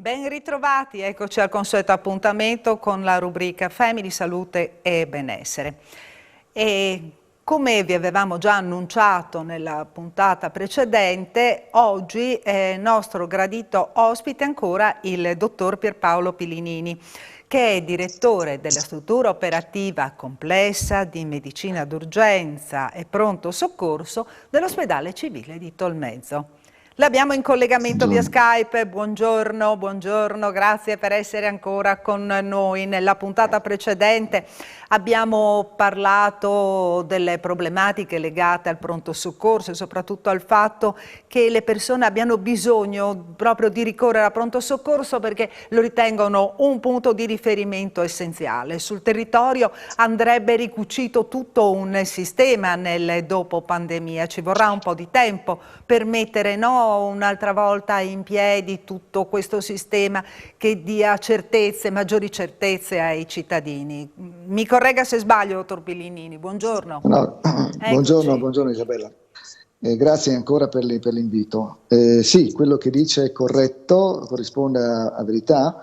Ben ritrovati, eccoci al consueto appuntamento con la rubrica Family, Salute e Benessere. E come vi avevamo già annunciato nella puntata precedente, oggi è nostro gradito ospite ancora il dottor Pierpaolo Pilinini, che è direttore della struttura operativa complessa di medicina d'urgenza e pronto soccorso dell'ospedale civile di Tolmezzo. L'abbiamo in collegamento via Skype, buongiorno, buongiorno, grazie per essere ancora con noi. Nella puntata precedente abbiamo parlato delle problematiche legate al pronto soccorso e soprattutto al fatto che le persone abbiano bisogno proprio di ricorrere al pronto soccorso perché lo ritengono un punto di riferimento essenziale. Sul territorio andrebbe ricucito tutto un sistema nel dopo pandemia, ci vorrà un po' di tempo per mettere un'altra volta in piedi tutto questo sistema che dia certezze, maggiori certezze ai cittadini. Mi corregga se sbaglio, dottor Pilinini, buongiorno. No, buongiorno Isabella. Grazie ancora per l'invito. Sì, quello che dice è corretto, corrisponde a verità.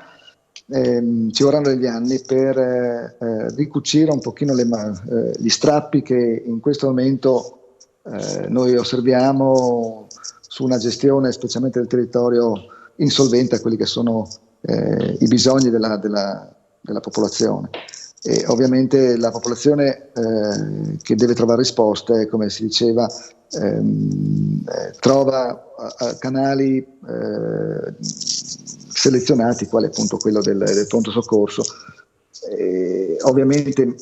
Ci vorranno degli anni per ricucire un pochino gli strappi che in questo momento noi osserviamo su una gestione specialmente del territorio insolvente a quelli che sono i bisogni della popolazione. E ovviamente la popolazione che deve trovare risposte, come si diceva, trova canali selezionati, quale appunto quello del pronto soccorso, ovviamente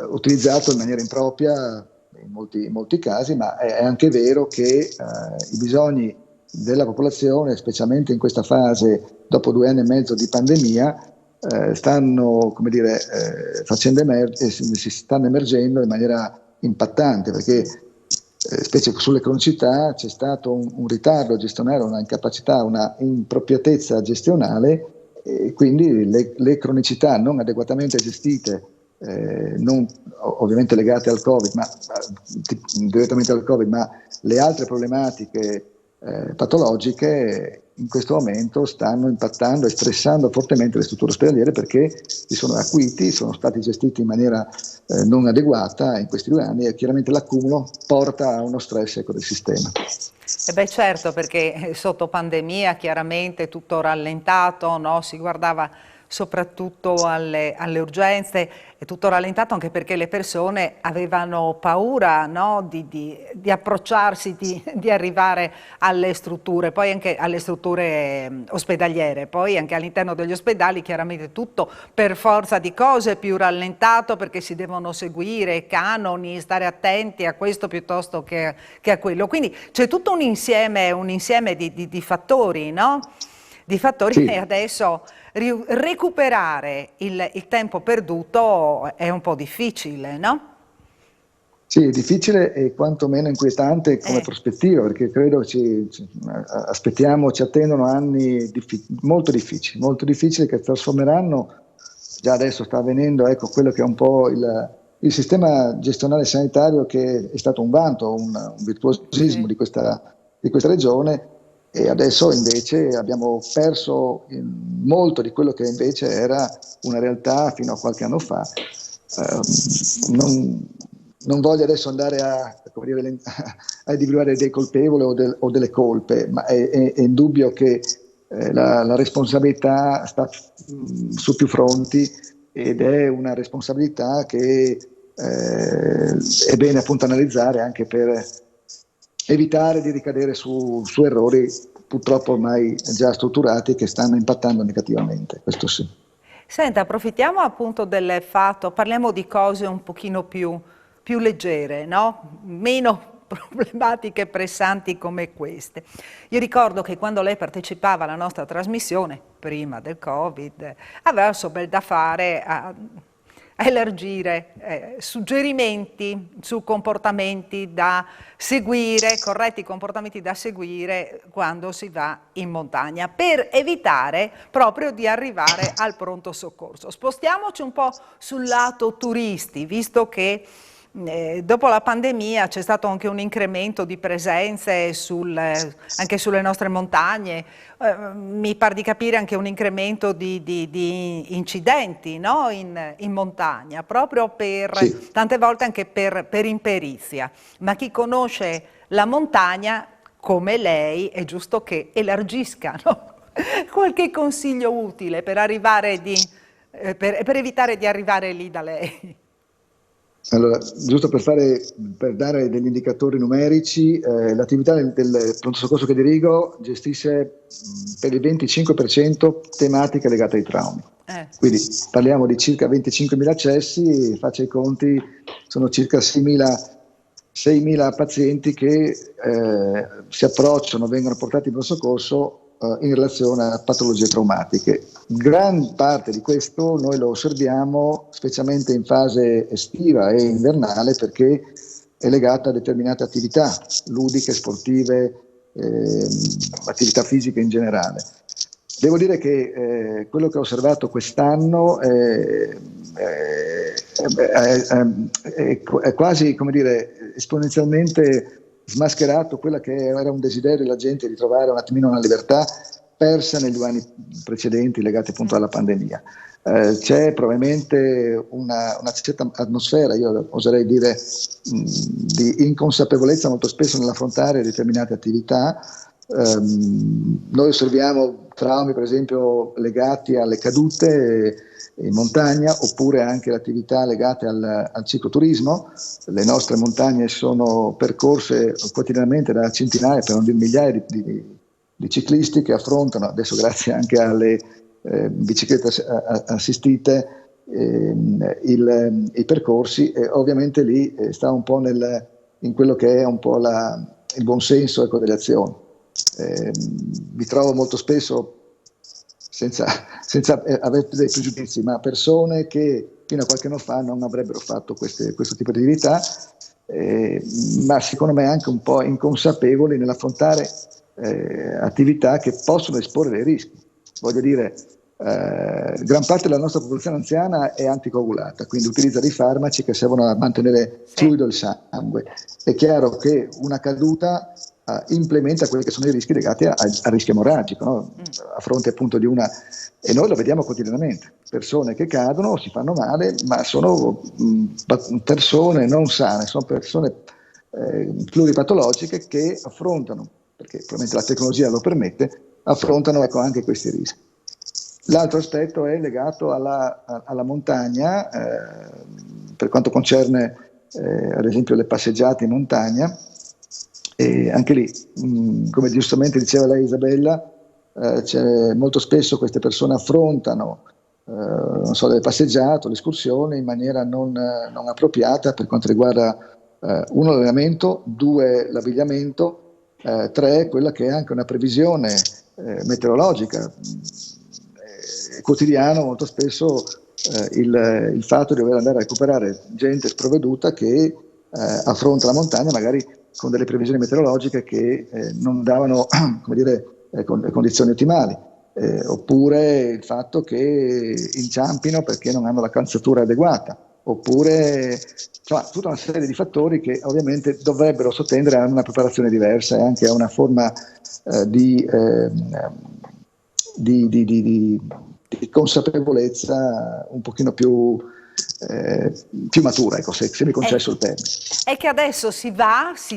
utilizzato in maniera impropria in molti casi, ma è anche vero che i bisogni della popolazione, specialmente in questa fase dopo 2 anni e mezzo di pandemia, stanno, come dire, si stanno emergendo in maniera impattante, perché specie sulle cronicità c'è stato un ritardo gestionale, una incapacità, una impropriatezza gestionale, e quindi le cronicità non adeguatamente gestite, non ovviamente legate al Covid, ma direttamente al Covid, ma le altre problematiche patologiche in questo momento stanno impattando e stressando fortemente le strutture ospedaliere, perché si sono acuiti, sono stati gestiti in maniera non adeguata in questi 2 anni, e chiaramente l'accumulo porta a uno stress del sistema. E beh certo, perché sotto pandemia chiaramente tutto rallentato, no? Si guardava soprattutto alle urgenze, è tutto rallentato anche perché le persone avevano paura, no? di approcciarsi, di arrivare alle strutture, poi anche alle strutture ospedaliere, poi anche all'interno degli ospedali chiaramente tutto per forza di cose più rallentato, perché si devono seguire canoni, stare attenti a questo piuttosto che a quello, quindi c'è tutto un insieme di fattori, no? Di fattori, Sì. E adesso recuperare il tempo perduto è un po' difficile, no? Sì, è difficile e quantomeno inquietante come prospettiva, perché credo ci attendono anni molto difficili che trasformeranno, già adesso sta avvenendo, ecco, quello che è un po' il sistema gestionale sanitario, che è stato un vanto, un virtuosismo di questa regione, e adesso invece abbiamo perso molto di quello che invece era una realtà fino a qualche anno fa. Non voglio adesso andare a individuare dei colpevoli o delle colpe, ma è indubbio che la responsabilità sta su più fronti, ed è una responsabilità che è bene appunto analizzare, anche per evitare di ricadere su errori purtroppo ormai già strutturati, che stanno impattando negativamente, questo sì. Senta, approfittiamo appunto del fatto, parliamo di cose un pochino più leggere, no? Meno problematiche pressanti come queste. Io ricordo che quando lei partecipava alla nostra trasmissione, prima del Covid, aveva il suo bel da fare a elargire suggerimenti su comportamenti da seguire, corretti comportamenti da seguire quando si va in montagna, per evitare proprio di arrivare al pronto soccorso. Spostiamoci un po' sul lato turisti, visto che dopo la pandemia c'è stato anche un incremento di presenze anche sulle nostre montagne, mi pare di capire anche un incremento di incidenti, no? In montagna, proprio Sì. tante volte anche per imperizia. Ma chi conosce la montagna, come lei, è giusto che elargisca, no? Qualche consiglio utile per per evitare di arrivare lì da lei. Allora, giusto per dare degli indicatori numerici, l'attività del pronto soccorso che dirigo gestisce per il 25% tematiche legate ai traumi. Quindi parliamo di circa 25.000 accessi, faccia i conti, sono circa 6.000 pazienti che si approcciano, vengono portati in pronto soccorso in relazione a patologie traumatiche. Gran parte di questo noi lo osserviamo specialmente in fase estiva e invernale perché è legata a determinate attività ludiche, sportive, attività fisiche in generale. Devo dire che quello che ho osservato quest'anno è quasi, come dire, esponenzialmente smascherato quella che era un desiderio della gente di trovare un attimino una libertà persa negli anni precedenti legati appunto alla pandemia. C'è probabilmente una certa atmosfera, io oserei dire, di inconsapevolezza molto spesso nell'affrontare determinate attività. Noi osserviamo traumi per esempio legati alle cadute in montagna oppure anche le attività legate al cicloturismo. Le nostre montagne sono percorse quotidianamente da centinaia, per non dire migliaia di ciclisti che affrontano, adesso grazie anche alle biciclette assistite, i percorsi, e ovviamente lì sta un po' in quello che è un po' il buon senso, ecco, delle azioni. Mi trovo molto spesso, senza avere dei pregiudizi, ma persone che fino a qualche anno fa non avrebbero fatto questo tipo di attività, ma secondo me anche un po' inconsapevoli nell'affrontare attività che possono esporre dei rischi. Voglio dire, gran parte della nostra popolazione anziana è anticoagulata, quindi utilizza dei farmaci che servono a mantenere fluido il sangue. È chiaro che una caduta implementa quelli che sono i rischi legati al rischio emorragico, no? A fronte appunto di una... E noi lo vediamo quotidianamente, persone che cadono, si fanno male, ma sono persone non sane, sono persone pluripatologiche che affrontano, perché probabilmente la tecnologia lo permette, affrontano, ecco, anche questi rischi. L'altro aspetto è legato alla montagna, per quanto concerne ad esempio le passeggiate in montagna. E anche lì, come giustamente diceva lei Isabella, molto spesso queste persone affrontano non so, le passeggiate, le escursioni in maniera non appropriata per quanto riguarda uno l'allenamento, due l'abbigliamento, tre quella che è anche una previsione meteorologica. Quotidiano molto spesso il fatto di dover andare a recuperare gente sprovveduta che affronta la montagna magari con delle previsioni meteorologiche che non davano come dire, condizioni ottimali, oppure il fatto che inciampino perché non hanno la calzatura adeguata, oppure insomma, tutta una serie di fattori che ovviamente dovrebbero sottendere a una preparazione diversa e anche a una forma di consapevolezza un pochino più matura, ecco, se mi concesso il termine. È che adesso si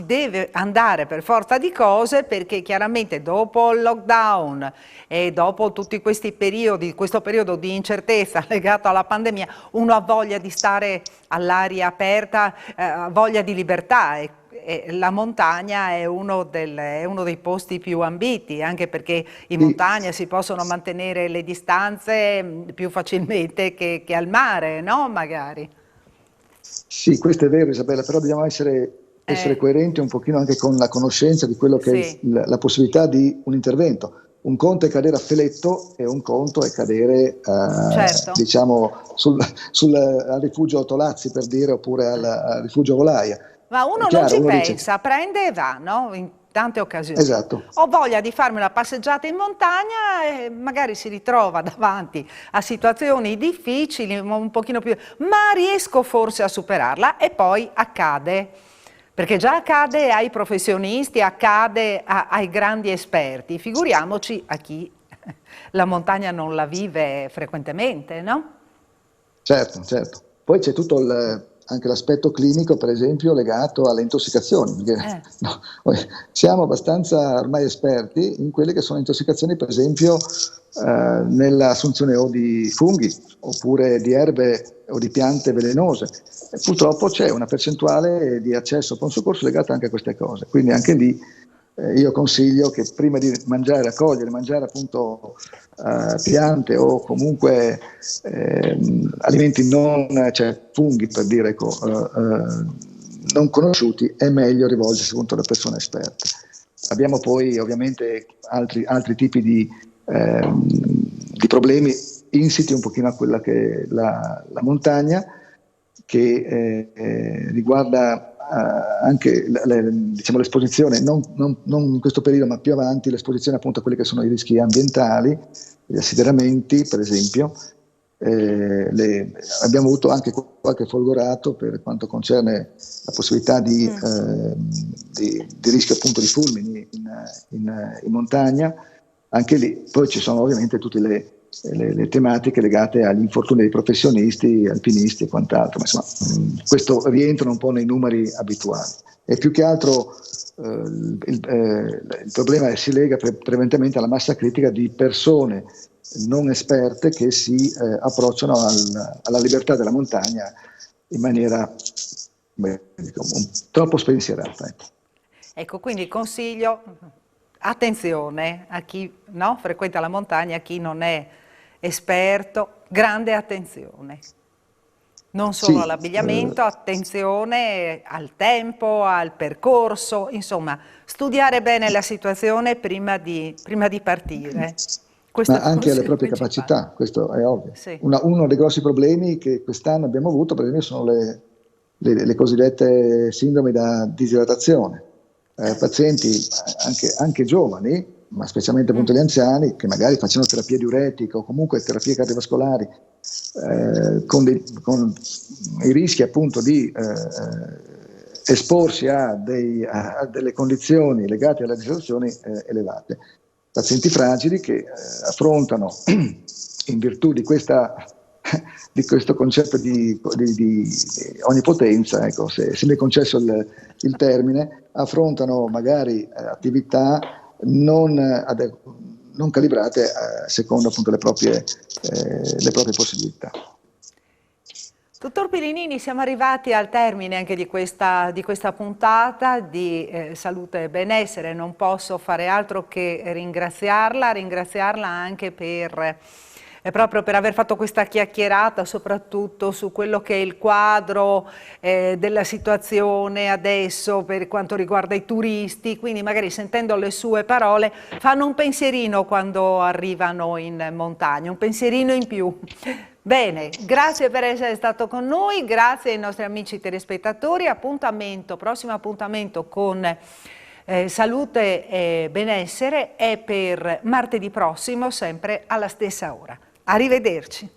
deve andare per forza di cose, perché chiaramente dopo il lockdown e dopo tutti questi periodi, questo periodo di incertezza legato alla pandemia, uno ha voglia di stare all'aria aperta, ha voglia di libertà, e la montagna è uno dei posti più ambiti, anche perché in montagna si possono mantenere le distanze più facilmente che al mare, no? Magari. Sì, questo è vero Isabella, però dobbiamo essere coerenti un pochino anche con la conoscenza di quello che è la possibilità di un intervento. Un conto è cadere a feletto e un conto è cadere diciamo al rifugio Tolazzi, per dire, oppure al rifugio Volaia. Ma uno non ci pensa, prende e va, no? tante occasioni. Esatto. Ho voglia di farmi una passeggiata in montagna e magari si ritrova davanti a situazioni difficili, un pochino più, ma riesco forse a superarla, e poi accade, perché già accade ai professionisti, accade ai grandi esperti, figuriamoci a chi la montagna non la vive frequentemente, no? Certo, certo. Poi c'è tutto anche l'aspetto clinico, per esempio, legato alle intossicazioni, perché no, siamo abbastanza ormai esperti in quelle che sono intossicazioni, per esempio, nell'assunzione o di funghi, oppure di erbe o di piante velenose. E purtroppo c'è una percentuale di accesso a pronto soccorso legata anche a queste cose, quindi anche lì io consiglio che prima di mangiare, raccogliere, mangiare appunto piante o comunque alimenti non, cioè funghi per dire, non conosciuti, è meglio rivolgersi appunto alle persone esperte. Abbiamo poi ovviamente altri tipi di problemi insiti un pochino a quella che è la montagna, che riguarda anche diciamo, l'esposizione, non in questo periodo ma più avanti, l'esposizione appunto a quelli che sono i rischi ambientali, gli assideramenti per esempio. Abbiamo avuto anche qualche folgorato per quanto concerne la possibilità di rischio appunto di fulmini in montagna, anche lì. Poi ci sono ovviamente tutte le tematiche legate agli infortuni dei professionisti, alpinisti e quant'altro, ma insomma questo rientra un po' nei numeri abituali. E più che altro il problema si lega prevalentemente alla massa critica di persone non esperte che si approcciano alla libertà della montagna in maniera troppo spensierata. Ecco, quindi consiglio, attenzione a chi frequenta la montagna, a chi non è esperto, grande attenzione. Non solo Sì, all'abbigliamento, attenzione al tempo, al percorso, insomma, studiare bene la situazione prima di partire. Questo ma è il anche alle consiglio proprie principale. capacità, questo è ovvio. Sì. Uno dei grossi problemi che quest'anno abbiamo avuto, per esempio, sono le cosiddette sindromi da disidratazione. Pazienti anche giovani, ma specialmente appunto gli anziani, che magari facendo terapia diuretica o comunque terapie cardiovascolari, con i rischi appunto di esporsi a delle condizioni legate alle disidratazioni elevate. Pazienti fragili che affrontano, in virtù di questo concetto di onnipotenza, ecco, se mi è concesso il termine, affrontano magari attività non calibrate secondo appunto le proprie possibilità. Dottor Pilinini, siamo arrivati al termine anche di questa puntata di Salute e Benessere. Non posso fare altro che ringraziarla anche proprio per aver fatto questa chiacchierata, soprattutto su quello che è il quadro della situazione adesso per quanto riguarda i turisti. Quindi magari sentendo le sue parole fanno un pensierino quando arrivano in montagna, un pensierino in più. Bene, grazie per essere stato con noi, grazie ai nostri amici telespettatori. Prossimo appuntamento con Salute e Benessere è per martedì prossimo, sempre alla stessa ora. Arrivederci.